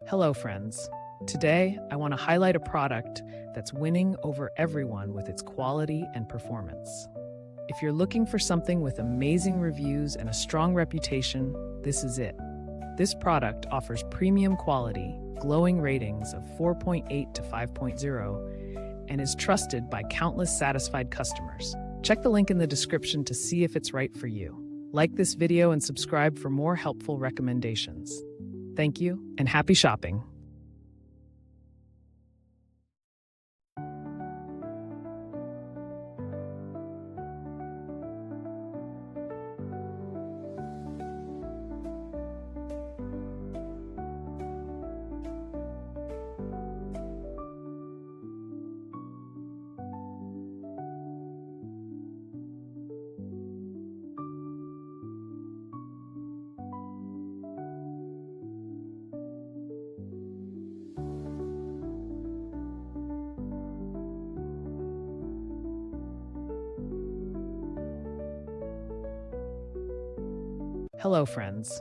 Hello, friends. Today, I want to highlight a product that's winning over everyone with its quality and performance. If you're looking for something with amazing reviews and a strong reputation, this is it. This product offers premium quality, glowing ratings of 4.8 to 5.0, and is trusted by countless satisfied customers. Check the link in the description to see if it's right for you. Like this video and subscribe for more helpful recommendations. Thank you, and happy shopping. Hello, friends.